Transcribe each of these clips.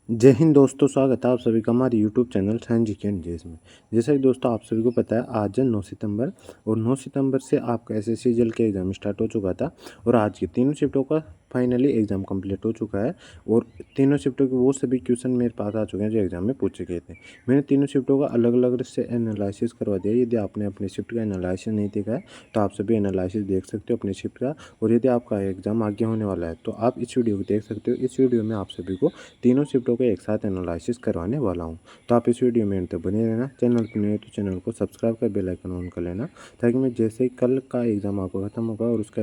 जय हिंद दोस्तों, स्वागत है आप सभी का हमारे YouTube channel science GK and जेस में। जैसा कि दोस्तों आप सभी को पता है, आज है 9 सितंबर और 9 सितंबर से आपका एसएससी जीएल के एग्ज़ाम स्टार्ट हो चुका था और आज की तीनों शिफ्टों का फाइनली एग्ज़ाम कंप्लीट हो चुका है और तीनों शिफ्टों के वो सभी क्वेश्चन मेरे पास आ चुके हैं जो एग्ज़ाम में पूछे गए थे। मैंने तीनों शिफ्टों का अलग अलग से एनालिसिस करवा दिया। यदि आपने अपनी शिफ्ट का एनालिसिस नहीं देखा है तो आप सभी एनालिसिस देख सकते हो अपनी शिफ्ट का। और यदि आपका एग्ज़ाम आगे होने वाला है तो आप इस वीडियो को देख सकते हो। इस वीडियो में आप सभी को तीनों शिफ्टों का एक साथ एनालिसिस करवाने वाला हूं। तो आप इस वीडियो में अंत तक बने रहना। चैनल पर नए हो तो चैनल को सब्सक्राइब कर बेल आइकन ऑन कर लेना, ताकि मैं जैसे ही कल का एग्ज़ाम आपका खत्म होगा और उसका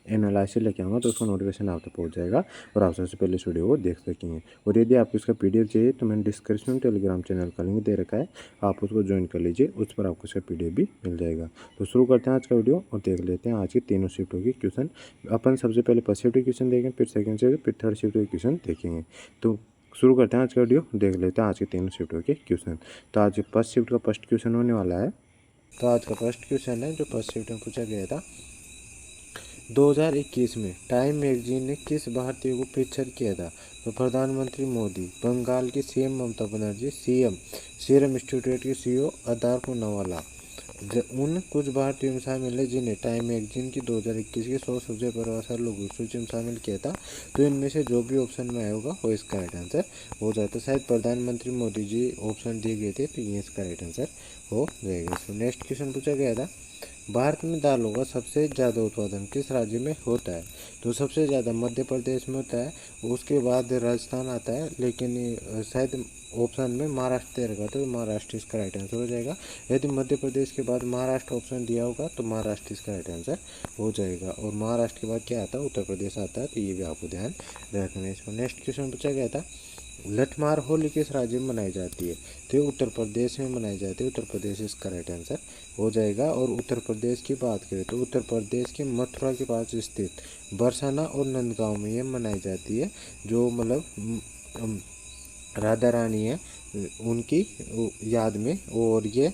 एनालिसिस लेके आऊँगा तो उसका नोटिफिकेशन आप तक पहुँच जाएगा और आप सबसे पहले इस वीडियो को देख सकेंगे। और यदि आपको इसका पीडीएफ चाहिए तो मैंने डिस्क्रिप्शन में टेलीग्राम चैनल का लिंक दे रखा है, आप उसको ज्वाइन कर लीजिए, उस पर आपको इसका पीडीएफ भी मिल जाएगा। तो शुरू करते हैं आज का वीडियो और देख लेते हैं आज की तीनों शिफ्टों की क्वेश्चन। अपन सबसे पहले फर्स्ट शिफ्ट के क्वेश्चन देखेंगे, फिर सेकंड शिफ्ट, फिर थर्ड शिफ्ट के क्वेश्चन देखेंगे। तो शुरू करते हैं आज का वीडियो, देख लेते हैं आज के तीनों शिफ्टों के क्वेश्चन। तो आज फर्स्ट शिफ्ट का फर्स्ट क्वेश्चन होने वाला है। तो आज का फर्स्ट क्वेश्चन है जो फर्स्ट शिफ्ट में पूछा गया था, 2021 में टाइम मैगजीन ने किस भारतीय को फीचर किया था? तो प्रधानमंत्री मोदी, बंगाल की CM Mamata Banerjee, CM, serum institute के सीईओ अदार पूनावाला। उन कुछ भारतीयों में शामिल है जिन्हें टाइम मैगजीन की 2021 की 100 सबसे प्रभावशाली लोगों की सूची में शामिल किया था। तो इनमें से जो भी ऑप्शन में आया होगा वो इसका राइट आंसर हो जाता है। शायद प्रधानमंत्री मोदी जी ऑप्शन दिए गए थे, तो ये इसका राइट आंसर हो जाएगा। इसमें नेक्स्ट क्वेश्चन पूछा गया था, भारत में दालों का सबसे ज़्यादा उत्पादन किस राज्य में होता है? तो सबसे ज़्यादा मध्य प्रदेश में होता है, उसके बाद राजस्थान आता है, लेकिन शायद ऑप्शन में महाराष्ट्र दे रखा था, तो महाराष्ट्र इसका राइट आंसर हो जाएगा। यदि मध्य प्रदेश के बाद महाराष्ट्र ऑप्शन दिया होगा तो महाराष्ट्र इसका राइट आंसर हो जाएगा। और महाराष्ट्र के बाद क्या आता है? उत्तर प्रदेश आता है, तो ये भी आपको ध्यान रखना है। इसमें नेक्स्ट क्वेश्चन पूछा गया था, लठमार होली किस राज्य में मनाई जाती है? तो ये उत्तर प्रदेश में मनाई जाती है, उत्तर प्रदेश इसका राइट आंसर हो जाएगा। और उत्तर प्रदेश की बात करें तो उत्तर प्रदेश के मथुरा के पास स्थित बरसाना और नंदगांव में ये मनाई जाती है, जो मतलब राधा रानी है उनकी याद में। और ये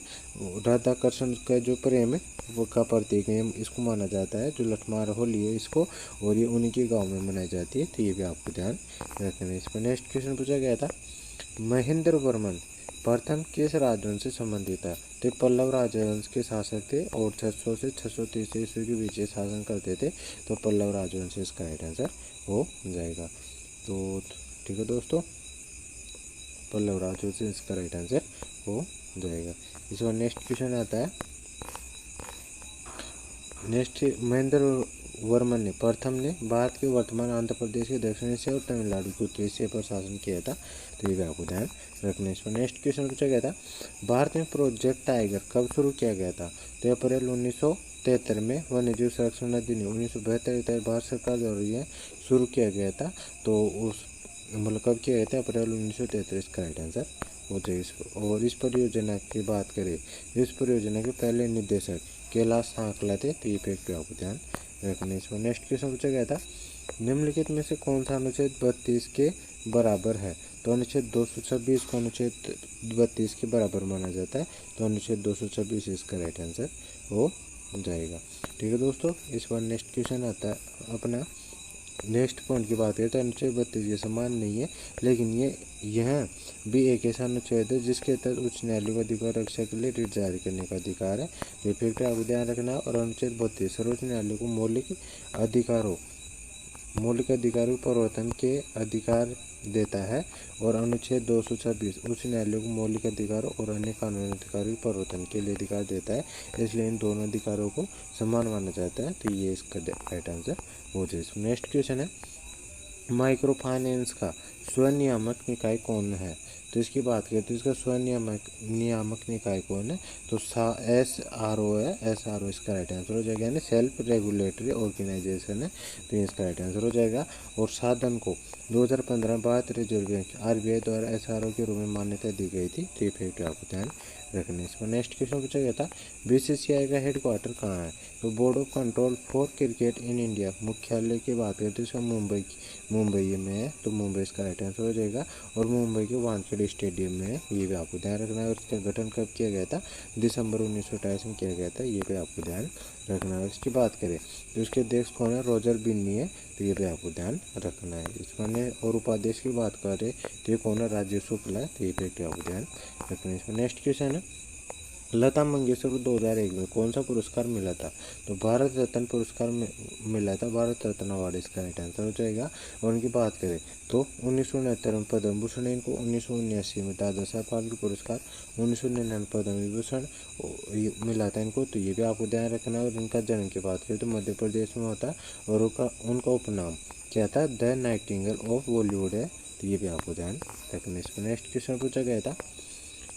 राधा कृष्ण का जो प्रेम है वो का प्रतीक है, इसको माना जाता है जो लठमार होली है इसको, और ये उन्हीं के गांव में मनाई जाती है, तो ये भी आपको ध्यान रखना है। इस पर नेक्स्ट क्वेश्चन पूछा गया था, महेंद्र वर्मन प्रथम किस राजवंश से संबंधित है? तो पल्लव राजवंश के शासक थे और 600 से 630 ईस्वी के बीच शासन करते थे, तो पल्लव राजवंश इसका राइट आंसर हो जाएगा। तो ठीक है दोस्तों, पल्लव राजवंश इसका राइट आंसर हो जाएगा। इस बार नेक्स्ट क्वेश्चन आता है, नेक्स्ट महेंद्र वर्मन ने प्रथम ने भारत के वर्तमान आंध्र प्रदेश के दक्षिण हिस्से और तमिलनाडु के उत्तरी हिस्से पर शासन किया था, तो ये भी आपको ध्यान रखना है। इस पर नेक्स्ट क्वेश्चन पूछा गया था, भारत में प्रोजेक्ट टाइगर कब शुरू किया गया था? तो अप्रैल 1973 में वन्यजीव संरक्षण अधिनियम 1972 के तहत भारत सरकार द्वारा यह शुरू किया गया था। तो उस मतलब कब किया गया था? अप्रैल 1933 का राइट आंसर हो जाएगा। और इस परियोजना की बात करें, इस परियोजना के पहले निदेशक कैलाश सांकला थे, तो ये फैक्ट आपको ध्यान रखना है। इसमें नेक्स्ट क्वेश्चन पूछा गया था, निम्नलिखित में से कौन सा अनुच्छेद 32 के बराबर है? तो अनुच्छेद 226 को अनुच्छेद 32 के बराबर माना जाता है, तो अनुच्छेद 226 इसका राइट आंसर हो जाएगा। ठीक है दोस्तों, इस बार नेक्स्ट क्वेश्चन आता है अपना नेक्स्ट पॉइंट की बात करें तो अनुच्छेद 32 ये समान नहीं है, लेकिन यह भी एक ऐसा अनुच्छेद है जिसके तहत उच्च न्यायालय को अधिकार रक्षा के लिए रिट जारी करने का अधिकार है। ये फैक्टर आपको ध्यान रखना है। और अनुच्छेद 32 सर्वोच्च न्यायालय को मौलिक अधिकारों के प्रवर्तन के अधिकार देता है, और अनुच्छेद 226 उच्च न्यायालय को मौलिक अधिकारों और अन्य कानूनी अधिकारों के प्रवर्तन के लिए अधिकार देता है, इसलिए इन दोनों अधिकारों को समान माना जाता है, तो ये इसका राइट आंसर हो जाए। नेक्स्ट क्वेश्चन है, माइक्रो फाइनेंस का स्वनियामक निकाय कौन है? तो इसकी बात करें तो इसका नियामक निकाय कौन है? तो SRO है, SRO इसका राइट आंसर हो जाएगा, यानी सेल्फ रेगुलेटरी ऑर्गेनाइजेशन है, तो ये इसका राइट आंसर हो जाएगा। और साधन को 2015 में भारतीय रिजर्व बैंक RBI द्वारा SRO के रूप में मान्यता दी गई थी, तो ये फैक्ट आपको ध्यान रखने। इसमें नेक्स्ट क्वेश्चन पूछा गया था, BCCI का हेडक्वार्टर कहाँ है? तो board of control for cricket in India मुख्यालय की बात करें तो इसका मुंबई में है, तो मुंबई इसका राइट आंसर हो जाएगा। और मुंबई के वानखेड़े स्टेडियम में है, ये भी आपको ध्यान रखना है। और इसका गठन कब किया गया था? दिसंबर 1928 में किया गया था, ये भी आपको ध्यान रखना है। इसकी बात करें तो इसके अध्यक्ष कौन है? रॉजर बिन्नी है, तो ये भी आपको ध्यान रखना है। इसमें और उपाध्यक्ष की बात करें तो ये कौन है? राजीव शुक्ला है, तो ये भी आपको ध्यान रखना है। इसमें नेक्स्ट क्वेश्चन है, लता मंगेशकर को 2001 में कौन सा पुरस्कार मिला था? तो भारत रत्न पुरस्कार मिला था, भारत रत्न अवार्ड इसका राइट आंसर हो जाएगा। और उनकी बात करें तो 1969 में पद्म भूषण इनको, 1979 में दादा साहब फाल्के पुरस्कार, 1999 पद्म विभूषण मिला था इनको, तो ये भी आपको ध्यान रखना है। और इनका जन्म की बात करें तो मध्य प्रदेश में होता है, और उनका उपनाम क्या था? द नाइटिंगेल ऑफ बॉलीवुड है, तो ये भी आपको ध्यान रखना है। इसमें नेक्स्ट क्वेश्चन पूछा गया था,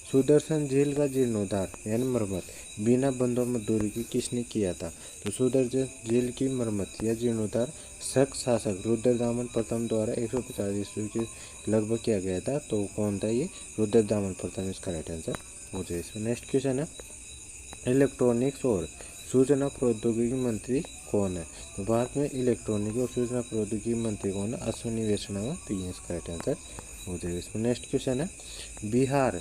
सुदर्शन झील का जीर्णोद्धार यानी मरम्मत बिना बंधुआ मजदूरी की किसने किया था? तो सुदर्शन झील की मरम्मत या जीर्णोद्धार शक शासक रुद्रदामन प्रथम द्वारा 150 ईस्वी के लगभग किया गया था। तो कौन था ये? रुद्रदामन प्रथम इसका राइट आंसर हो जाए। इसमें नेक्स्ट क्वेश्चन है, इलेक्ट्रॉनिक्स और सूचना प्रौद्योगिकी मंत्री कौन है? तो भारत में इलेक्ट्रॉनिक और सूचना प्रौद्योगिकी मंत्री कौन है? अश्विनी वैष्णव, तो ये इसका राइट आंसर हो जाएगा। इसमें नेक्स्ट क्वेश्चन है, बिहार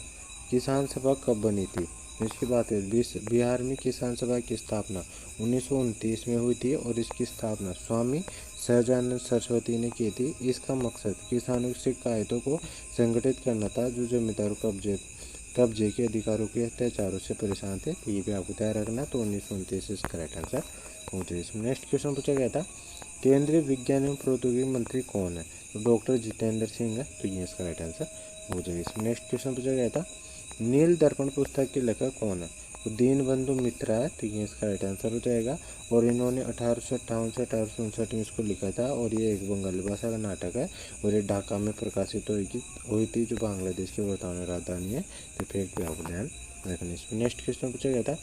किसान सभा कब बनी थी? इसकी बात है, बिहार में किसान सभा की स्थापना 1929 में हुई थी, और इसकी स्थापना स्वामी सहजानंद सरस्वती ने की थी। इसका मकसद किसानों की शिकायतों को संगठित करना था, जो जमींदारों कब्जे के अधिकारों के अत्याचारों से परेशान थे, तो ये भी आपको तैयार रखना। तो 1929 इसका राइट आंसर हो जाए। इसमें नेक्स्ट क्वेश्चन पूछा गया था, केंद्रीय विज्ञान एवं प्रौद्योगिकी मंत्री कौन है? तो डॉक्टर जितेंद्र सिंह है, तो ये इसका राइट आंसर हो जाएगा। इसमें नेक्स्ट क्वेश्चन पूछा गया था, नील दर्पण पुस्तक के लेखक कौन है? तो दीनबंधु मित्रा है, तो ये इसका राइट आंसर हो जाएगा। और इन्होंने 1858 से 1859 में इसको लिखा था, और ये एक बंगाली भाषा का नाटक है, और ये ढाका में प्रकाशित हुई थी, जो बांग्लादेश की वर्तमान राजधानी है। तो फिर भी आपको ध्यान रखना। इसमें नेक्स्ट क्वेश्चन पूछा गया था,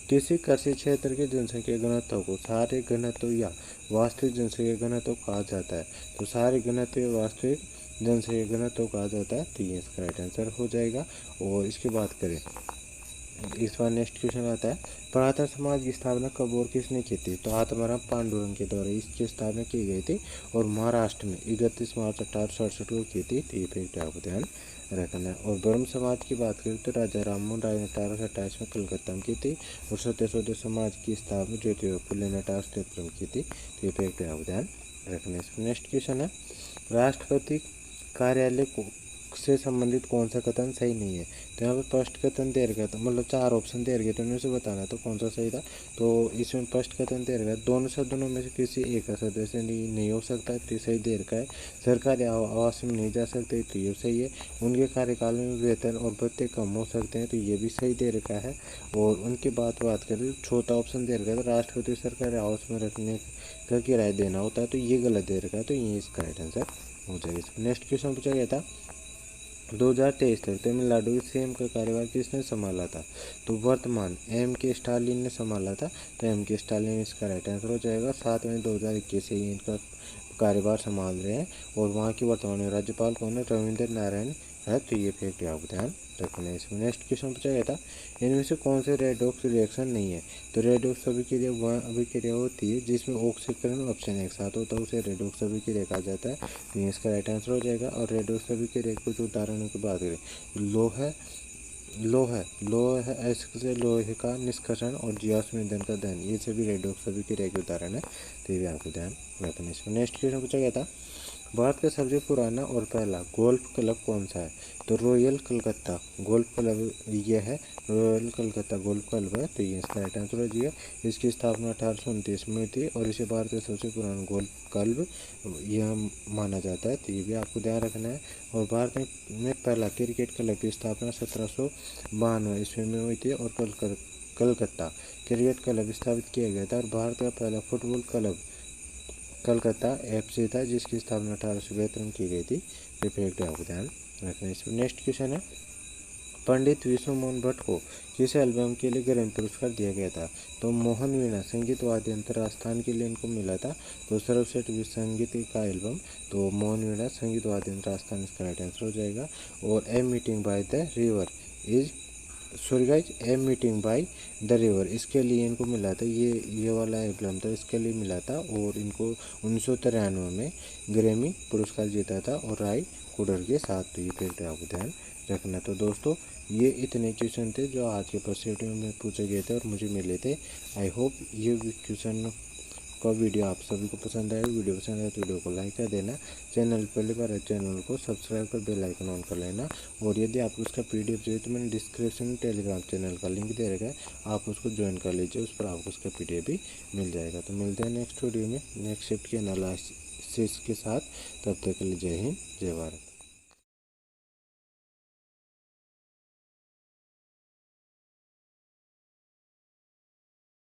किसी कृषि क्षेत्र के जनसंख्या घनत्व को सारे घनत्व या वास्तविक जनसंख्या घनत्व कहा जाता है? तो सारे घनत्व या वास्तविक जनसंख्या घनत्व कहा जाता है, तो ये इसका राइट आंसर हो जाएगा। और इसकी बात करें इस बार नेक्स्ट क्वेश्चन आता है, प्रार्थना समाज की स्थापना कब और किसने की थी? तो आत्माराम पांडुरंग के द्वारा इसकी स्थापना की गई थी, और महाराष्ट्र में 31 मार्च 1867 को की थी, तो ये पे आपको ध्यान रखना है। और ब्रह्म समाज की बात करें तो राजा राममोहन राय ने 1828 में कलकत्ता में की थी, और सत्यशोधक समाज की स्थापना ज्योतिबा फुले ने 1873 में की थी, तो ये पे आपको ध्यान रखना है। इसमें नेक्स्ट क्वेश्चन है, राष्ट्रपति कार्यालय से संबंधित कौन सा कथन सही नहीं है? तो यहाँ पर स्पष्ट कथन दे रखा था, मतलब 4 ऑप्शन दे रखे, तो उनमें से बताना तो कौन सा सही था। तो इसमें स्पष्ट कथन दे रखा है, दोनों सदनों में से किसी एक का सदस्य नहीं हो सकता, तो सही दे रखा है। सरकारी आवास में नहीं जा सकते, तो ये सही है। उनके कार्यकाल में वेतन और भत्ते कम हो सकते हैं, तो ये भी सही दे रखा है। और उनकी बात करें तो चौथा ऑप्शन दे रखा है, तो राष्ट्रपति सरकारी आवास में रखने का किराया देना होता है, तो ये गलत दे रखा है, तो ये इसका राइट आंसर हो जाएगा। नेक्स्ट क्वेश्चन पूछा गया था, 2023 तक तमिलनाडु के सीएम का कार्यभार किसने संभाला था? तो वर्तमान के स्टालिन ने संभाला था, तो के स्टालिन इसका राइट आंसर हो जाएगा। 7 मई 2021 से ही इनका कार्यभार संभाल रहे हैं। और वहाँ की वर्तमान राज्यपाल कौन है? रविंद्र नारायण है, तो ये फैक्ट आप ध्यान रखना है। इसमें नेक्स्ट क्वेश्चन पूछा गया था, इनमें से कौन से रेडॉक्स रिएक्शन नहीं है? तो रेडॉक्स अभिक्रिया वह अभिक्रिया होती है जिसमें ऑक्सीकरण ऑप्शन एक साथ होता है, उसे रेडॉक्स अभिक्रिया कहा जाता है, तो ये इसका राइट आंसर हो जाएगा। और रेडॉक्स अभिक्रिया कुछ उदाहरणों की बात करें, लोह ऐसे से लोहे का निष्कर्षण और जीवाश्म ईंधन का दहन, ये सभी रेडॉक्स अभिक्रिया के उदाहरण है, तो ये भी आपको ध्यान रखना है। इसमें नेक्स्ट क्वेश्चन पूछा गया था, भारत का सबसे पुराना और पहला गोल्फ क्लब कौन सा है? तो रॉयल कलकत्ता गोल्फ क्लब ये है, रॉयल कलकत्ता गोल्फ क्लब है, तो ये इसका राइट आंसर हो जाएगा। इसकी स्थापना 1829 में थी, और इसे भारत का सबसे पुराना गोल्फ क्लब यह माना जाता है, तो ये भी आपको ध्यान रखना है। और भारत में पहला क्रिकेट क्लब की स्थापना 1792 ईस्वी में हुई थी, और कलकत्ता क्रिकेट क्लब स्थापित किया गया था। और भारत का पहला फुटबॉल क्लब कलकत्ता FC था, जिसकी स्थापना 1872 में की गई थी, ये फैक्ट आपको ध्यान रखना है। इसमें नेक्स्ट क्वेश्चन है, पंडित विष्णु मोहन भट्ट को किस एल्बम के लिए ग्रैमी पुरस्कार दिया गया था? तो मोहन वीणा संगीत वाद्य यंत्र राजस्थान के लिए इनको मिला था, तो सर्वश्रेष्ठ संगीत का एल्बम, तो मोहन वीणा संगीत वाद्य यंत्र राजस्थान इसका राइट आंसर हो जाएगा। और a meeting by the river is sorry guys, a meeting by the river, इसके लिए इनको मिला था, ये वाला एल्बम था, इसके लिए मिला था। और इनको 1993 में ग्रैमी पुरस्कार जीता था और राय कुडर के साथ। तो ये फैक्ट आपको ध्यान रखना। तो दोस्तों ये इतने क्वेश्चन थे जो आज के पर्सेप्टिव में पूछे गए थे और मुझे मिले थे। आई होप ये क्वेश्चन का वीडियो आप सभी को पसंद आया। वीडियो पसंद आया तो वीडियो को लाइक कर देना। चैनल पहली बार है, चैनल को सब्सक्राइब कर बेल आइकन ऑन कर लेना। और यदि आपको उसका पीडीएफ चाहिए तो मैंने डिस्क्रिप्शन में टेलीग्राम चैनल का लिंक दे रखा है, आप उसको ज्वाइन कर लीजिए, उस पर आपको उसका पीडीएफ भी मिल जाएगा। तो मिलते हैं नेक्स्ट वीडियो में नेक्स्ट शिफ्ट के एनालिसिस के साथ। तब तक के लिए जय हिंद, जय भारत।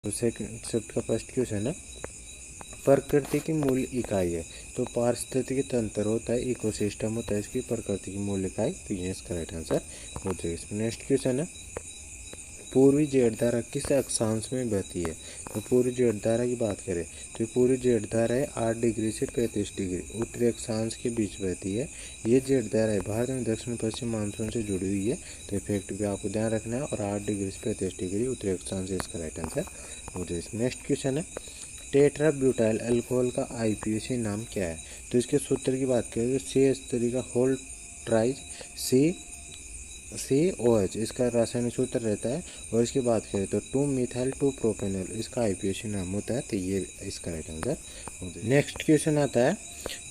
तो सेकंड शिफ्ट का फर्स्ट क्वेश्चन है, प्रकृति की मूल इकाई है। तो पारिस्थितिकी तंत्र होता है, इकोसिस्टम होता है, इसकी प्रकृति की मूल इकाई। तो ये इसका राइट आंसर हो जाएगा। इसमें नेक्स्ट क्वेश्चन है, पूर्वी जेठधारा किस अक्षांश में बहती है। तो पूर्वी जेठधारा की बात करें तो पूर्वी जेठधारा है 8 डिग्री से 35 डिग्री उत्तरी अक्षांश के बीच बहती है। ये जेठधारा है भारत में दक्षिण पश्चिम मानसून से जुड़ी हुई है। तो इफेक्ट भी आपको ध्यान रखना है। और 8 डिग्री से 35 डिग्री उत्तरी अक्षांश से इसका राइट आंसर हो जाएगा। नेक्स्ट क्वेश्चन है, टेट्रा ब्यूटाइल अल्कोहल का आईपीएसी नाम क्या है। तो इसके सूत्र की बात करें तो C का होल ट्राइज COH इसका रासायनिक सूत्र रहता है। और इसकी बात करें तो 2-मिथाइल 2-प्रोपेनॉल इसका आईपीएसी नाम होता है। तो ये इसका राइट आंसर हो जाएगा। नेक्स्ट क्वेश्चन आता है,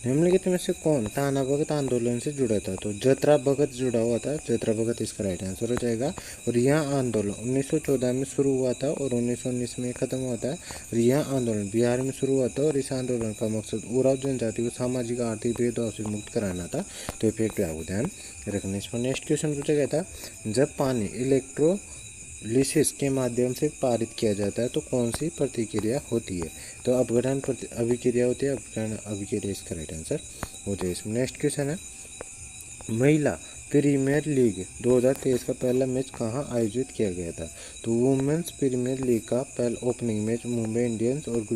निम्नलिखित में से कौन ताना भगत आंदोलन से जुड़ा था। तो जतरा भगत जुड़ा हुआ था, जतरा भगत इसका राइट आंसर हो जाएगा। और यह आंदोलन 1914 में शुरू हुआ था और 1919 में खत्म हुआ था। और यह आंदोलन बिहार में शुरू हुआ था और इस आंदोलन का मकसद उराव जनजाति को सामाजिक आर्थिक भेदभाव से मुक्त कराना था। तो इफेक्ट आपको ध्यान रखने। इस पर नेक्स्ट क्वेश्चन पूछा गया था, जब पानी इलेक्ट्रोलिसिस के माध्यम से पारित किया जाता है तो कौन सी प्रतिक्रिया होती है। तो अपघटन अभिक्रिया होती है, अपघटन अभिक्रिया इसका राइट आंसर हो जाए। इसमें नेक्स्ट क्वेश्चन है, महिला प्रीमियर लीग 2023 का पहला मैच कहां आयोजित किया गया था। तो वुमेन्स प्रीमियर लीग का पहला ओपनिंग मैच मुंबई इंडियंस और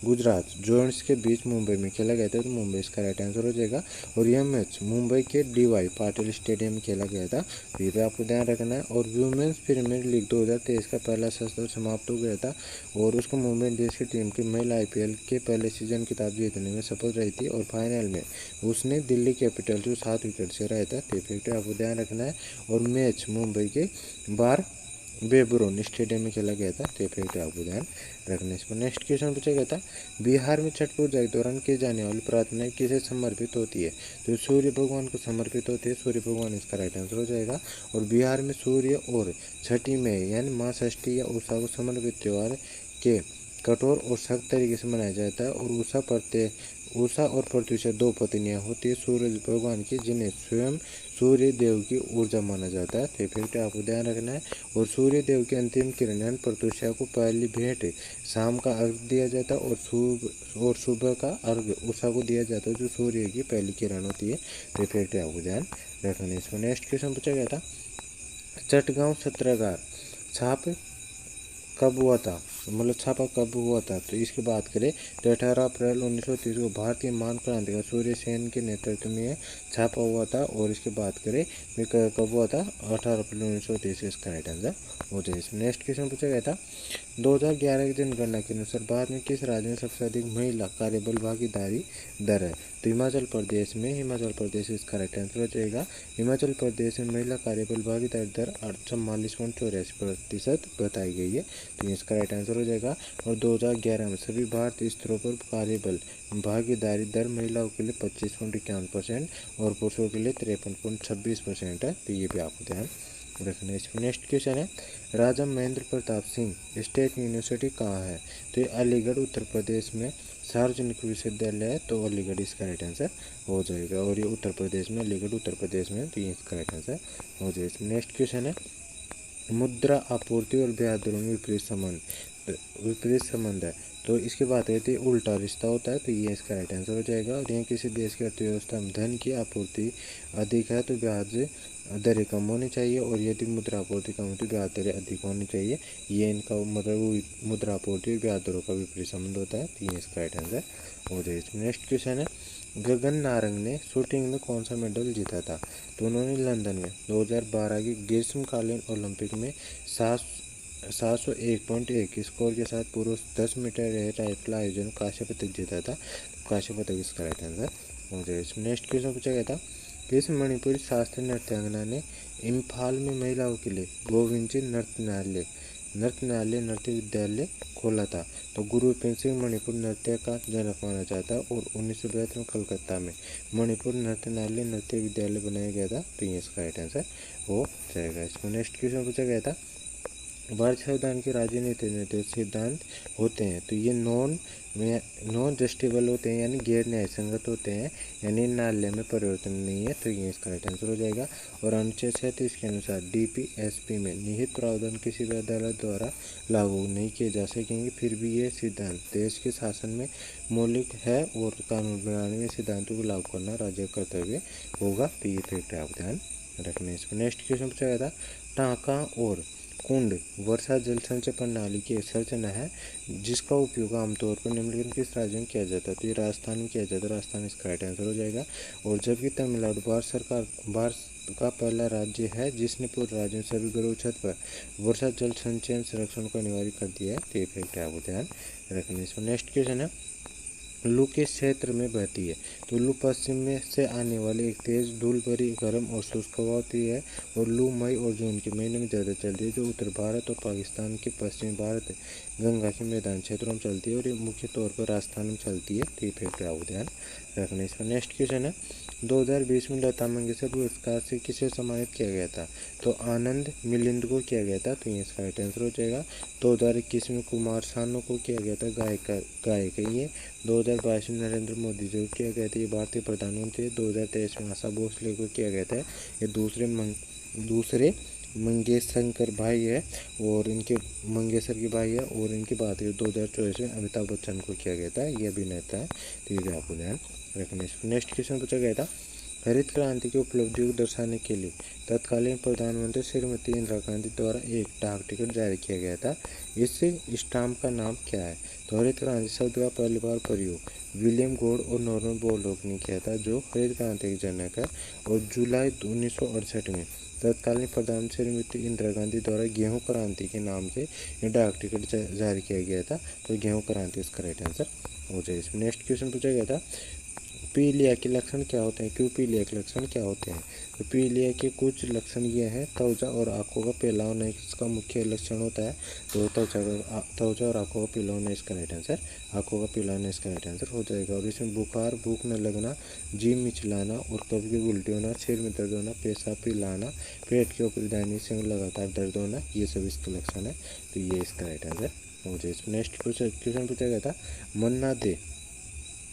गुजरात जॉयंट्स के बीच मुंबई में खेला गया था। तो मुंबई इसका राइट आंसर हो जाएगा। और यह मैच मुंबई के DY पाटिल स्टेडियम में खेला गया था। तो ये भी आपको ध्यान रखना है। और वुमेन्स प्रीमियर लीग 2023 का पहला सत्र समाप्त हो गया था और उसको मुंबई इंडियंस की टीम की महिला IPL के पहले सीजन खिताब जीतने में सफल रही थी। और फाइनल में उसने दिल्ली कैपिटल्स को 7 विकेट से हराया था। तो इफेक्ट आपको ध्यान रखना है। और मैच मुंबई के बार बेबरोन स्टेडियम में खेला गया था। तो इफेक्ट आपको ध्यान रखने। इस पर नेक्स्ट क्वेश्चन पूछा गया था, बिहार में छठ पूजा के दौरान की जाने वाली प्रार्थना किसे समर्पित होती है। तो सूर्य भगवान को समर्पित होती है, सूर्य भगवान इसका राइट आंसर हो जाएगा। और बिहार में सूर्य और छठी में यानी माँ षष्ठी या उषा को समर्पित त्यौहार के कठोर और सख्त तरीके से मनाया जाता है। और उषा और प्रत्युषा 2 पत्नियां होती है सूर्य भगवान की, जिन्हें स्वयं सूर्य देव की ऊर्जा माना जाता है। तो इफेक्ट आपको ध्यान रखना है। और सूर्य देव की अंतिम किरण प्रत्युषा को पहली भेंट शाम का अर्घ दिया जाता है और सुबह का अर्घ उषा को दिया जाता है, जो सूर्य की पहली किरण होती है। तो इफेक्ट आपको ध्यान रखना है। इसमें नेक्स्ट क्वेश्चन पूछा गया था, चटगांव सत्याग्रह छाप कब हुआ था, मतलब छापा कब हुआ था। तो इसकी बात करें तो 18 अप्रैल 1930 को भारतीय मान क्रांतिकारी सूर्य सेन के नेतृत्व में छापा हुआ था। और इसकी बात करें कब हुआ था, 18 अप्रैल 1930 इसका राइट आंसर हो जाए। नेक्स्ट क्वेश्चन पूछा गया था, 2011 की जनगणना के अनुसार भारत में किस राज्य में सबसे अधिक महिला कार्यबल भागीदारी दर है। तो हिमाचल प्रदेश इसका राइट आंसर हो जाएगा। हिमाचल प्रदेश में महिला कार्यबल भागीदारी दर 44.84% बताई गई है। तो इसका राइट आंसर हो जाएगा। और 2011 में सभी भारतीय स्तरों पर कार्यबल भागीदारी दर महिलाओं के लिए 25.51% और पुरुषों के लिए 53.26% है। तो ये भी आपको ध्यान रखना है। इसमें नेक्स्ट क्वेश्चन है, राजा महेंद्र प्रताप सिंह स्टेट यूनिवर्सिटी कहाँ है। तो ये अलीगढ़ उत्तर प्रदेश में सार्वजनिक विश्वविद्यालय है। तो अलीगढ़ इसका राइट आंसर हो जाएगा। और ये उत्तर प्रदेश में, अलीगढ़ उत्तर प्रदेश में, तो ये इसका राइट आंसर हो जाएगा। इसमें नेक्स्ट क्वेश्चन है, मुद्रा आपूर्ति और ब्याज दरों में विपरीत संबंध है। तो इसकी बात रहती है उल्टा रिश्ता होता है। तो ये इसका राइट आंसर हो जाएगा। और यहाँ किसी देश की अर्थव्यवस्था में धन की आपूर्ति अधिक है तो ब्याज दरें कम होनी चाहिए, और यदि मुद्रा आपूर्ति कम होती तो ब्याज दरें अधिक होनी चाहिए। ये इनका मतलब मुद्रा आपूर्ति और ब्याज दरों का विपरीत संबंध होता है। तो ये इसका राइट आंसर हो जाएगा। नेक्स्ट क्वेश्चन है, गगन नारंग ने शूटिंग में कौन सा मेडल जीता था? तो उन्होंने लंदन में 2012 की ग्रीष्मकालीन ओलंपिक में 701.1 स्कोर के साथ पुरुष 10 मीटर एयर राइफल आयोजन कांस्य पदक जीता था। कांस्य पदक इसका राइट आंसर हो जाएगा। इसमें नेक्स्ट क्वेश्चन पूछा गया था, किस मणिपुरी शास्त्रीय नृत्यांगना ने इम्फाल में महिलाओं के लिए गोविंद नृत्य विद्यालय खोला था? तो गुरु गोबिंद सिंह मणिपुर नृत्य का जनक माना जाता है और 1972 में कलकत्ता में मणिपुर नृत्य विद्यालय बनाया गया था। तो ये इसका राइट आंसर हो जाएगा। इसमें नेक्स्ट क्वेश्चन पूछा गया था, भारतीय संविधान के राजनीतिक सिद्धांत होते हैं तो ये नॉन जस्टिबल होते हैं यानी गैर न्याय संगत होते हैं, यानी न्यायालय में परिवर्तन नहीं है। तो ये इसका राइट आंसर हो जाएगा। और अनुच्छेद 37 के अनुसार DPSP में निहित प्रावधान किसी भी अदालत द्वारा लागू नहीं किए जा सकेंगे, फिर भी ये सिद्धांत देश के शासन में मौलिक है और कानून बनाने में सिद्धांतों को लागू करना राज्य का कर्तव्य होगा। तो ये फैक्ट आप ध्यान रखने। इसमें नेक्स्ट क्वेश्चन पूछा गया था, टांका और कुंड वर्षा जल संचय प्रणाली की एक संरचना है जिसका उपयोग आमतौर पर निम्नलिखित किस राज्य में किया जाता है? तो ये राजस्थान में किया जाता है। राजस्थान इसका राइट आंसर हो जाएगा। और जबकि तमिलनाडु भारत का पहला राज्य है जिसने पूरे राज्य में सभी घरों छत पर वर्षा जल संचयन संरक्षण को अनिवार्य कर दिया है। तो ये फैक्ट आपको ध्यान रखने। इसमें नेक्स्ट क्वेश्चन है, लू किस क्षेत्र में बहती है? तो लू पश्चिम में से आने वाली एक तेज धूल भरी गर्म और शुष्क हवा होती है और लू मई और जून के महीने में ज़्यादा चलती है, जो उत्तर भारत और पाकिस्तान के पश्चिमी भारत गंगा के मैदान क्षेत्रों में चलती है और ये मुख्य तौर पर राजस्थान में चलती है। तो ये फैक्ट आपको ध्यान रखना। इसका नेक्स्ट क्वेश्चन है, 2020 में लता मंगेशकर पुरस्कार से किसे सम्मानित किया गया था? तो आनंद मिलिंद को किया गया था। तो ये इसका राइट आंसर हो जाएगा। 2021 में कुमार सानू को किया गया था, गायक है ये। 2022 में नरेंद्र मोदी जी को किया गया था, ये भारतीय प्रधानमंत्री। 2023 में आशा भोसले को किया गया था, ये दूसरे मंगेशकर भाई है और इनके मंगेशकर के भाई है। और इनकी बात है 2024 में अमिताभ बच्चन को किया गया था, ये अभिनेता है। तो ये भी आपको ध्यान रखने। नेक्स्ट क्वेश्चन पूछा गया था, हरित क्रांति की उपलब्धियों को दर्शाने के लिए तत्कालीन प्रधानमंत्री श्रीमती इंदिरा गांधी द्वारा एक डाक टिकट जारी किया गया था। इस स्टाम्प का नाम क्या है? तो हरित क्रांति शब्द का पहली बार प्रयोग विलियम गॉड और नॉर्मन बोरलॉग ने किया था, जो हरित क्रांति के जनक है। और जुलाई 1968 में तत्कालीन प्रधानमंत्री श्रीमती इंदिरा गांधी द्वारा गेहूं क्रांति के नाम से यह डाक टिकट जारी किया गया था। तो गेहूं क्रांति इसका राइट आंसर हो जाए। इसमें नेक्स्ट क्वेश्चन पूछा गया था, पीलिया के लक्षण क्या होते हैं? क्यों पीलिया के लक्षण क्या होते हैं? तो पीलिया के कुछ लक्षण ये हैं, त्वचा और आंखों का पीला होना इसका मुख्य लक्षण होता है। तो त्वचा और आंखों का पीला होना इसका राइट आंसर, आंखों का पीला होना इसका राइट आंसर हो जाएगा। और इसमें बुखार, भूख न लगना, जी मिचलाना और कभी कभी उल्टी होना, सिर में दर्द होना, पेशाब पिलाना, पेट के ऊपरी दाहिनी से लगातार दर्द होना, ये सब इसके लक्षण है। तो ये इसका राइट आंसर हो जाए। इसमें नेक्स्ट क्वेश्चन पूछा गया था,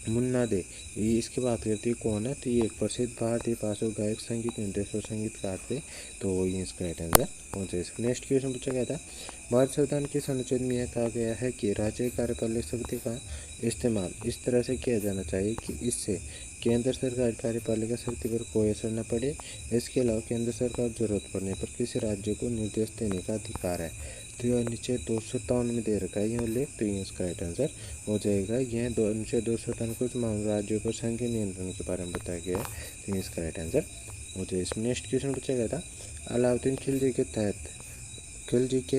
मुन्ना दे ये इसकी बात करती है कौन है? तो ये एक प्रसिद्ध भारतीय पार्श्व गायक, संगीत निर्देशक और संगीतकार थे। तो ये इसका राइट आंसर हो जाए। नेक्स्ट क्वेश्चन पूछा गया था, भारत संविधान के अनुच्छेद में यह कहा गया है कि राज्य कार्यपालक शक्ति का इस्तेमाल इस तरह से किया जाना चाहिए कि इससे केंद्र सरकार कार्यपालिका शक्ति पर कोई असर न पड़े। इसके अलावा केंद्र सरकार जरूरत पड़ने पर किसी राज्य को निर्देश देने का अधिकार है। तो यह अनुच्छेद 257 में दे रखा है यह उल्लेख। तो ये इसका राइट आंसर हो जाएगा। यह अनुच्छेद 257 कुछ मामले राज्यों पर संघीय नियंत्रण के बारे में बताया गया है। तो ये इसका राइट आंसर हो जाए। इसमें नेक्स्ट क्वेश्चन पूछा गया था, अलाउद्दीन खिलजी के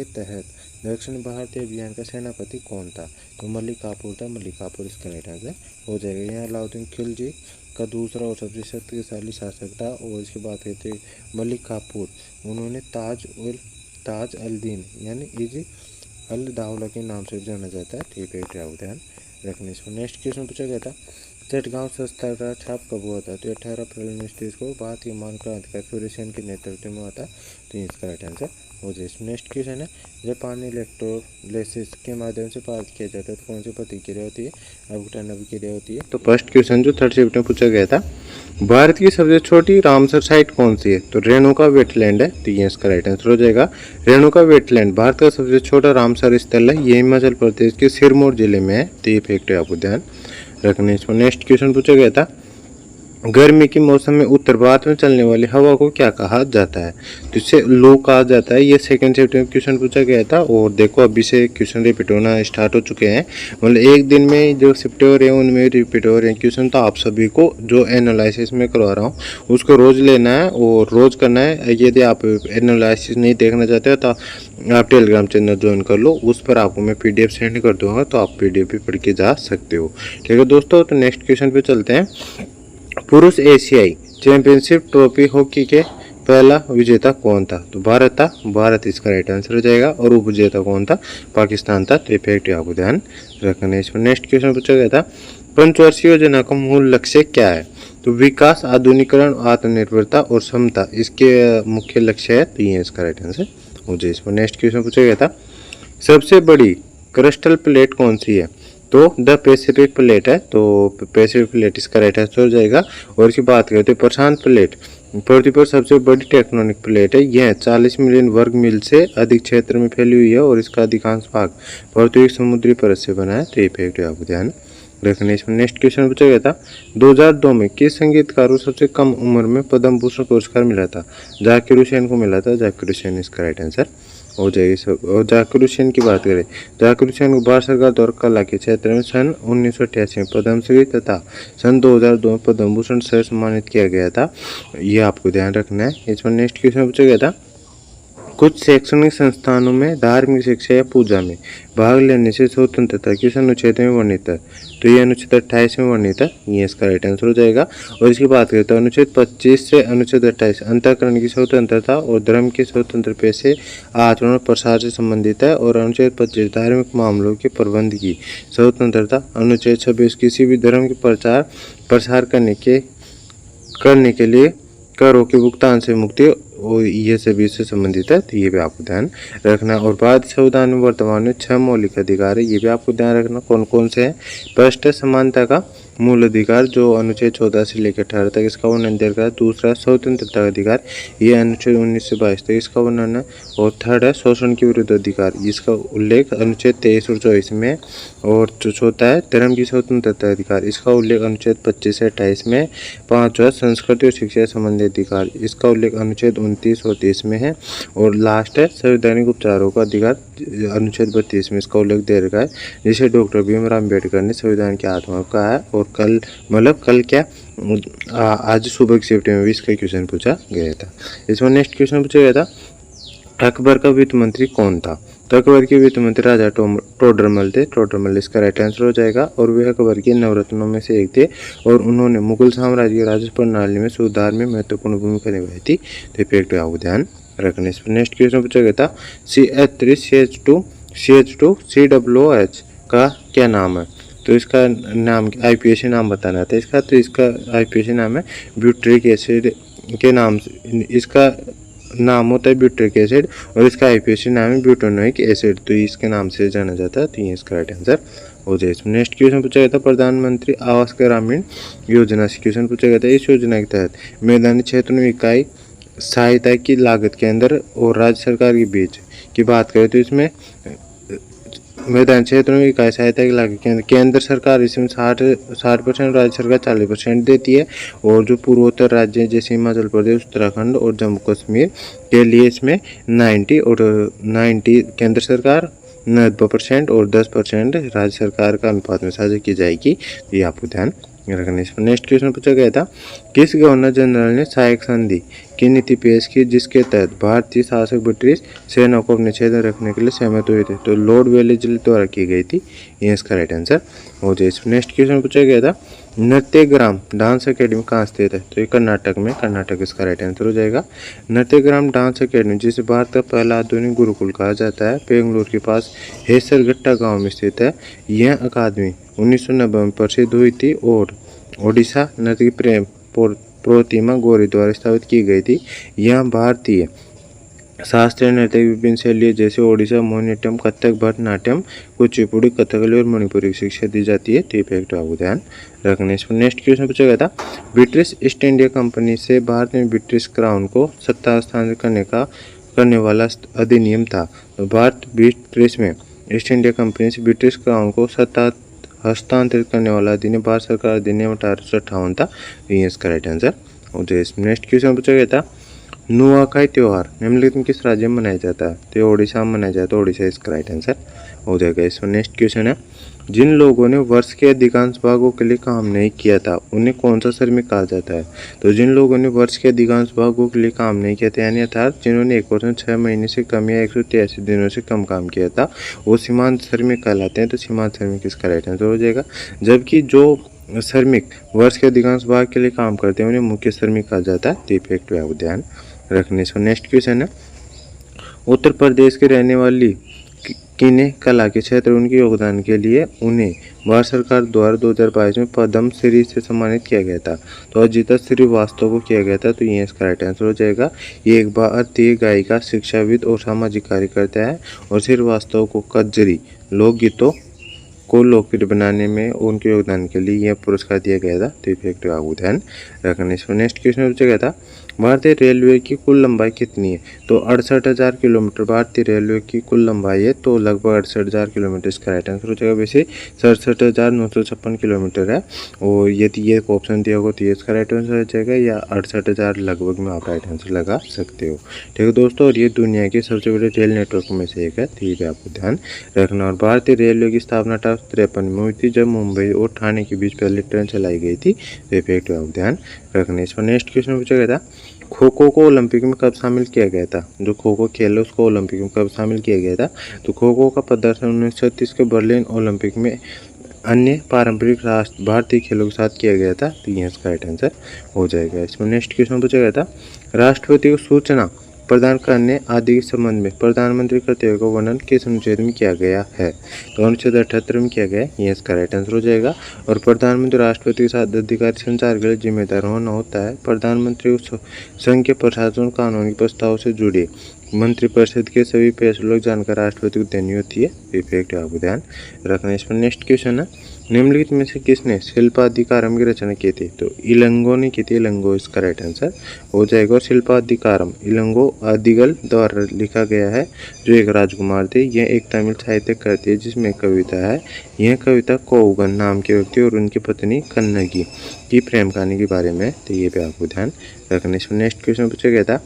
तहत दक्षिण भारतीय अभियान का सेनापति कौन था? तो मलिक काफूर था। मलिक काफूर इसका राइट आंसर हो जाएगा। यहाँ अलाउद्दीन खिलजी का दूसरा और सबसे शक्तिशाली शासक था। और इसके बाद कहते हैं मलिक काफूर, उन्होंने ताज अल दीन यानी इज अल दाउला के नाम से जाना जाता है। ठीक है, ध्यान रखने। इसमें नेक्स्ट क्वेश्चन पूछा गया था, चटगांव सत्याग्रह छाप कब हुआ था? तो 18 अप्रैल 1930 को भारतीय महान क्रांतिकारी सूर्य सेन के नेतृत्व में हुआ था। तो इसका राइट आंसर हो जाए। नेक्स्ट क्वेश्चन है, जापानी इलेक्ट्रोलिसिस के माध्यम से प्राप्त किया जाता है तो कौन सी प्रतिक्रिया होती है? अवघटन अभिक्रिया होती है। तो फर्स्ट क्वेश्चन जो थर्ड शिफ्ट में पूछा गया था, भारत की सबसे छोटी रामसर साइट कौन सी है? तो रेणुका वेटलैंड है। तो ये इसका राइट आंसर हो जाएगा। रेणुका वेटलैंड भारत का सबसे छोटा रामसर स्थल है, ये हिमाचल प्रदेश के सिरमौर जिले में है। तो ये फैक्ट आपको ध्यान रखने। इसमें नेक्स्ट क्वेश्चन पूछा गया था, गर्मी के मौसम में उत्तर भारत में चलने वाली हवा को क्या कहा जाता है? तो इसे लो कहा जाता है। ये सेकंड शिफ्ट में क्वेश्चन पूछा गया था और देखो अभी से क्वेश्चन रिपीट होना स्टार्ट हो चुके हैं। मतलब एक दिन में जो शिफ्ट हो रहे हैं उनमें रिपीट हो रहे हैं क्वेश्चन। तो आप सभी को जो एनालिसिस में करवा रहा हूँ उसको रोज़ लेना है और रोज़ करना है। यदि आप एनालिसिस नहीं देखना चाहते हो तो आप टेलीग्राम चैनल ज्वाइन कर लो, उस पर आपको मैं PDF सेंड कर दूंगा, तो आप PDF भी पढ़ के जा सकते हो। ठीक है दोस्तों, तो नेक्स्ट क्वेश्चन पे चलते हैं। पुरुष एशियाई चैंपियनशिप ट्रॉफी हॉकी के पहला विजेता कौन था? तो भारत था। भारत इसका राइट आंसर हो जाएगा। और उप विजेता कौन था? पाकिस्तान था। तो इफेक्ट आपको ध्यान रखना है। इसमें नेक्स्ट क्वेश्चन पूछा गया था, पंचवर्षीय योजना का मूल लक्ष्य क्या है? तो विकास, आधुनिकीकरण, आत्मनिर्भरता और समता इसके मुख्य लक्ष्य है। तो ये इसका राइट आंसर हो जाए। इसमें नेक्स्ट क्वेश्चन पूछा गया था, सबसे बड़ी क्रिस्टल प्लेट कौन सी है? तो द पैसिफिक प्लेट है। तो पैसिफिक प्लेट इसका राइट आंसर हो जाएगा। और इसकी बात करते हैं प्रशांत प्लेट, पृथ्वी पर सबसे बड़ी टेक्टोनिक प्लेट है। यह 40 मिलियन वर्ग मील से अधिक क्षेत्र में फैली हुई है और इसका अधिकांश भाग पृथ्वी की समुद्री परत से बना है। तो ये फैक्ट आपको ध्यान रखने। इसमें नेक्स्ट क्वेश्चन पूछा गया था, 2002 में किस संगीतकार को सबसे कम उम्र में पद्म भूषण पुरस्कार मिला था? जाकिर हुसैन को मिला था। जाकिर हुसैन इसका राइट आंसर हो जाएगी सब। और जाकिर हुसैन की बात करें, जाकिर हुसैन को भारत सरकार द्वारा कला के क्षेत्र में सन 1988 में पद्मश्री तथा सन 2002 में पद्म भूषण से सम्मानित किया गया था। ये आपको ध्यान रखना है। इसमें नेक्स्ट क्वेश्चन पूछा गया था, कुछ शैक्षणिक संस्थानों में धार्मिक शिक्षा या पूजा में भाग लेने से स्वतंत्रता किस अनुच्छेद में वर्णित है? तो ये अनुच्छेद 28 में वर्णित है। ये इसका राइट आंसर हो जाएगा। और इसकी बात करते हैं अनुच्छेद 25 से अनुच्छेद 28 अंतःकरण की स्वतंत्रता और धर्म के स्वतंत्र पेशे आचरण और प्रसार से संबंधित है। और अनुच्छेद 25 धार्मिक मामलों के प्रबंध की स्वतंत्रता। अनुच्छेद 26 किसी भी धर्म के प्रचार प्रसार करने के लिए करों के भुगतान से मुक्ति और ये सभी से संबंधित है। तो ये भी आपको ध्यान रखना। और भारतीय संविधान में वर्तमान में 6 मौलिक अधिकार है। ये भी आपको ध्यान रखना कौन कौन से हैं। फर्स्ट है समानता का मूल अधिकार, जो अनुच्छेद 14 से लेकर 18 तक इसका वर्णन दिया है। दूसरा स्वतंत्रता का अधिकार, ये अनुच्छेद 19 से 22 तक इसका वर्णन है। और थर्ड है शोषण के विरुद्ध अधिकार, इसका उल्लेख अनुच्छेद 23 और 24 में। और जो चौथा है धर्म की स्वतंत्रता अधिकार, इसका उल्लेख अनुच्छेद 25 से 28 में। पांचवा संस्कृति और शिक्षा संबंधी अधिकार, इसका उल्लेख अनुच्छेद 29 और 30 में है। और लास्ट है संवैधानिक उपचारों का अधिकार, अनुच्छेद 32 में इसका उल्लेख दे रखा है, जिसे डॉक्टर भीमराव अम्बेडकर ने संविधान की आत्मा कहा है। और कल कल क्या आज सुबह की शिफ्ट में भी इसका क्वेश्चन पूछा गया था। इसमें नेक्स्ट क्वेश्चन पूछा गया था, अकबर का वित्त मंत्री कौन था? तो अकबर के वित्त मंत्री राजा टोडरमल थे। टोडरमल इसका राइट आंसर हो जाएगा। और वे अकबर के नवरत्नों में से एक थे और उन्होंने मुगल साम्राज्य की राजस्व प्रणाली में सुधार में महत्वपूर्ण भूमिका निभाई थी। तो इफेक्ट आपको ध्यान रखने। इस पर नेक्स्ट क्वेश्चन पूछा गया था, CH3CH2COOH का क्या नाम है? तो इसका नाम IPAC नाम बताना था इसका। तो इसका IPAC नाम है ब्यूट्रिक एसिड के नाम से इसका नाम होता है ब्यूट्रिक एसिड। और इसका IPAC नाम है ब्यूटानोइक एसिड। तो इसके नाम से जाना जाता है। तो ये इसका राइट आंसर हो जाए। इसमें नेक्स्ट क्वेश्चन पूछा गया था, प्रधानमंत्री आवास ग्रामीण योजना से क्वेश्चन पूछा गया था, इस योजना के तहत मैदानी क्षेत्रों में इकाई सहायता की लागत केंद्र और राज्य सरकार के बीच की बात करें तो इसमें मैदान क्षेत्रों में इकाई सहायता की लागत केंद्र सरकार इसमें 60%, राज्य सरकार 40% देती है। और जो पूर्वोत्तर राज्य जैसे हिमाचल प्रदेश, उत्तराखंड और जम्मू कश्मीर के लिए इसमें 90 केंद्र सरकार 90% और 10% राज्य सरकार का अनुपात में साझा की जाएगी। ये आपको ध्यान रखना। इस पर नेक्स्ट क्वेश्चन पूछा गया था, किस गवर्नर जनरल ने सहायक संधि की नीति पेश की जिसके तहत भारतीय शासक ब्रिटिश सेना को अपने क्षेत्र रखने के लिए सहमत हुए थे? तो लॉर्ड वेलेस्ली द्वारा की गई थी। ये इसका राइट आंसर हो जाए। इसमें नेक्स्ट क्वेश्चन पूछा गया था, नृत्यग्राम डांस अकेडमी कहाँ स्थित है? तो ये कर्नाटक में, कर्नाटक इसका राइट आंसर हो जाएगा। नृत्यग्राम डांस अकेडमी, जिसे भारत का पहला आधुनिक गुरुकुल कहा जाता है, बेंगलुरु के पास हेसरघट्टा गांव में स्थित है। यह अकादमी 1990 में प्रसिद्ध हुई थी और ओडिशा नृत्य प्रेम प्रतिमा गौरी द्वारा स्थापित की गई थी। यह भारतीय शास्त्रीय नृत्य विभिन्न शैलियों जैसे ओडिशा मोहिनीअट्टम, कथक, भरतनाट्यम, कुचिपुड़ी, कथकली और मणिपुरी की शिक्षा दी जाती है। तो ये फैक्ट आपको ध्यान रखने। इस पर नेक्स्ट क्वेश्चन पूछा गया था, ब्रिटिश ईस्ट इंडिया कंपनी से भारत में ब्रिटिश क्राउन को सत्ता हस्तांतरित करने वाला अधिनियम था। तो भारत ब्रिटिश में ईस्ट इंडिया कंपनी से ब्रिटिश क्राउन को सत्ता हस्तांतरित करने वाला अधिनियम भारत सरकार अधिनियम 1858 था। ये इसका राइट आंसर हो जाए। इसमें नेक्स्ट क्वेश्चन पूछा गया था, नुआखाई त्योहार निम्नलिखित में किस राज्य में मनाया जाता है? तो ओडिशा में मनाया जाता है। ओडिशा इसका राइट आंसर हो जाएगा। इसमें नेक्स्ट क्वेश्चन है, जिन लोगों ने वर्ष के अधिकांश भागों के लिए काम नहीं किया था उन्हें कौन सा श्रमिक कहा जाता है? तो जिन लोगों ने वर्ष के अधिकांश भागों के लिए काम नहीं किया था, यानी अर्थात जिन्होंने एक वर्ष में 6 महीने से कम या 183 दिनों से कम काम किया था, वो सीमांत श्रमिक कहलाते हैं। तो सीमांत श्रमिक इसका राइट आंसर हो जाएगा। जबकि जो श्रमिक वर्ष के अधिकांश भाग के लिए काम करते हैं उन्हें मुख्य श्रमिक कहा जाता है। तो इफेक्ट आपको ध्यान रखने से। नेक्स्ट क्वेश्चन है, उत्तर प्रदेश की रहने वाली किन्हीं कला के क्षेत्र उनके योगदान के लिए उन्हें भारत सरकार द्वारा 2022 में पद्म श्री से सम्मानित किया गया था। तो अजिता श्रीवास्तव को किया गया था। तो ये इसका राइट आंसर हो जाएगा। ये एक भारतीय गायिका, शिक्षाविद और सामाजिक कार्यकर्ता है और श्रीवास्तव को कजरी लोकगीतों को लोकप्रिय बनाने में उनके योगदान के लिए यह पुरस्कार दिया गया था। तो इफेक्ट आपको ध्यान रखने से। नेक्स्ट क्वेश्चन पूछा गया था, भारतीय रेलवे की कुल लंबाई कितनी है? तो 68,000 किलोमीटर भारतीय रेलवे की कुल लंबाई है। तो लगभग 68,000 किलोमीटर इसका राइट आंसर हो जाएगा। वैसे 67,956 किलोमीटर है और यदि ये ऑप्शन दिया होगा तो ये इसका राइट आंसर हो जाएगा, या 68,000 लगभग में आप राइट आंसर लगा सकते हो। ठीक है दोस्तों, और ये दुनिया के सबसे बड़े रेल नेटवर्क में से एक है। ठीक है, आपको ध्यान रखना। और भारतीय रेलवे की स्थापना 1853 में हुई थी, जब मुंबई और ठाणे के बीच पहली ट्रेन चलाई गई थी। तो इफेक्ट आप ध्यान रखने। इस पर नेक्स्ट क्वेश्चन पूछा गया था, खो खो को ओलंपिक में कब शामिल किया गया था? जो खो खो खेल है उसको ओलंपिक में कब शामिल किया गया था? तो खो खो का प्रदर्शन 1936 के बर्लिन ओलंपिक में अन्य पारंपरिक भारतीय खेलों के साथ किया गया था। तो यह इसका राइट आंसर हो जाएगा। इसमें नेक्स्ट क्वेश्चन पूछा गया था, राष्ट्रपति को सूचना प्रदान करने आदि के संबंध में प्रधानमंत्री कर्तव्य का वर्णन किस अनुच्छेद में किया गया है? तो अनुच्छेद 78 में किया गया है। ये इसका राइट आंसर हो जाएगा। और प्रधानमंत्री राष्ट्रपति के साथ अधिकारी संचार के लिए जिम्मेदार होना होता है। प्रधानमंत्री को संघ के प्रशासन कानूनी प्रस्ताव से जुड़े मंत्रिपरिषद के सभी फैसलों की जानकारी राष्ट्रपति को देनी होती है। इफेक्ट आपको ध्यान रखना। इस पर नेक्स्ट क्वेश्चन है, निम्नलिखित में से किसने शिल्पाधिकारम की रचना की थी? तो इलंगो ने की थी। इलंगो इसका राइट आंसर हो जाएगा। और शिल्पाधिकारम इलंगो आदिगल द्वारा लिखा गया है, जो एक राजकुमार थे। यह एक तमिल साहित्य कृति है जिसमें कविता है। यह कविता कौगन नाम के व्यक्ति और उनकी पत्नी कन्नगी की प्रेम कहानी के बारे में। तो ये भी आपको ध्यान रखने से। नेक्स्ट क्वेश्चन पूछा गया था,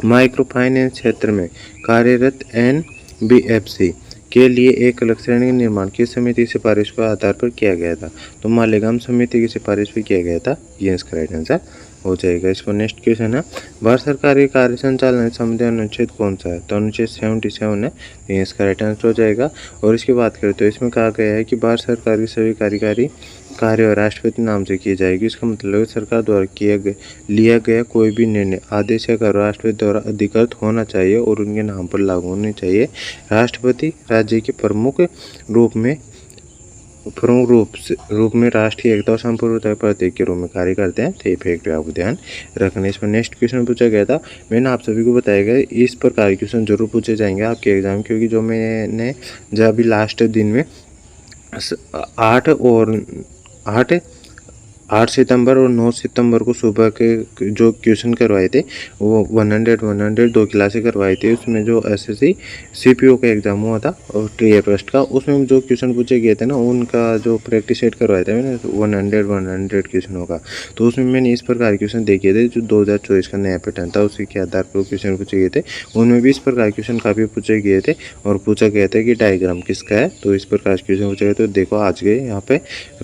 माइक्रो फाइनेंस क्षेत्र में कार्यरत NBFC के लिए एक अलग श्रेणी का निर्माण किस समिति की सिफारिश के आधार पर किया गया था? तो मालेगाम समिति की सिफारिश पर किया गया था। ये इसका राइट आंसर हो जाएगा। इसको नेक्स्ट क्वेश्चन है, भारत सरकार के कार्य संचालन संबंधी अनुच्छेद कौन सा है? तो अनुच्छेद 77 है। ये इसका राइट आंसर हो जाएगा। और इसकी बात करें तो इसमें कहा गया है कि भारत सरकार की सभी कार्यकारी कार्य और राष्ट्रपति नाम से की जाएगी। इसका मतलब है सरकार द्वारा लिया गया कोई भी निर्णय आदेश या राष्ट्रपति द्वारा अधिकृत होना चाहिए और उनके नाम पर लागू होनी चाहिए। राष्ट्रपति राज्य के प्रमुख रूप में राष्ट्र की एकता और संपूर्णता के प्रतीक के रूप में कार्य करते हैं। तो इफेक्ट आपको ध्यान रखने। इसमें नेक्स्ट क्वेश्चन पूछा गया था, मैंने आप सभी को बताया गया इस प्रकार के क्वेश्चन जरूर पूछे जाएंगे आपके एग्जाम, क्योंकि जो मैंने जब अभी लास्ट दिन में 8 सितंबर और 9 सितंबर को सुबह के जो क्वेश्चन करवाए थे वो 100 2 क्लासें करवाई थी। उसमें जो SSC CPO का एग्ज़ाम हुआ था और टीए फर्स्ट का, उसमें जो क्वेश्चन पूछे गए थे ना उनका जो प्रैक्टिस सेट करवाया था मैंने 100 क्वेश्चन होगा। तो उसमें मैंने इस प्रकार के क्वेश्चन देखे थे जो 2024 का नया पैटर्न था, उसी के आधार पर क्वेश्चन पूछे गए थे। उनमें भी इस प्रकार के क्वेश्चन काफ़ी पूछे गए थे और पूछा गया था कि डायग्राम किसका है। तो इस प्रकार के क्वेश्चन पूछे गए। तो देखो आज के यहाँ पे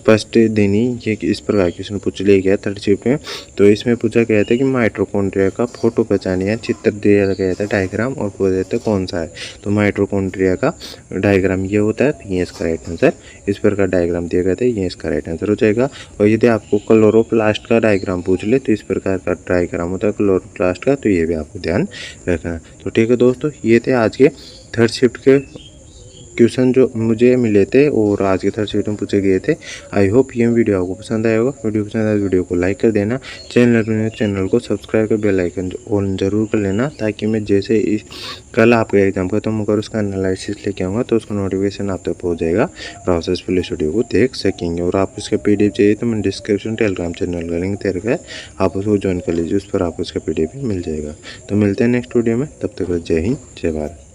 फर्स्ट दिन ही ये इस प्रकार क्वेश्चन पूछ लिया गया थर्ड शिफ्ट में। तो इसमें पूछा गया था कि माइटोकॉन्ड्रिया का फोटो पहचानिए, चित्र दिया गया था डायग्राम और पूछा था कौन सा है। तो माइटोकॉन्ड्रिया का डायग्राम ये होता है। तो ये इसका राइट आंसर, इस प्रकार डायग्राम दिया गया था, ये इसका राइट आंसर हो जाएगा। और यदि आपको क्लोरोप्लास्ट का डायग्राम पूछ ले तो इस प्रकार का डायग्राम होता है क्लोरोप्लास्ट का। तो ये भी आपको ध्यान रखना। तो ठीक है दोस्तों, ये थे आज के थर्ड शिफ्ट के क्वेश्चन जो मुझे मिले थे और आज के थर्ड शिफ्ट में पूछे गए थे। आई होप ये वीडियो आपको पसंद आया होगा। वीडियो पसंद आया वीडियो को लाइक कर देना, चैनल को सब्सक्राइब कर बेल आइकन ऑन जरूर कर लेना, ताकि मैं जैसे कल आपका एग्जाम खत्म होकर उसका एनालिसिस लेके आऊँगा तो उसका नोटिफिकेशन आप तक पहुँच जाएगा। प्रोसेस प्ले स्टूडियो को देख सकेंगे। और आप उसका PDF चाहिए तो मैंने डिस्क्रिप्शन टेलीग्राम चैनल का लिंक दे रखा है, आप उसको ज्वाइन कर लीजिए, उस पर आपको उसका PDF मिल जाएगा। तो मिलते हैं नेक्स्ट वीडियो में, तब तक जय हिंद जय भारत।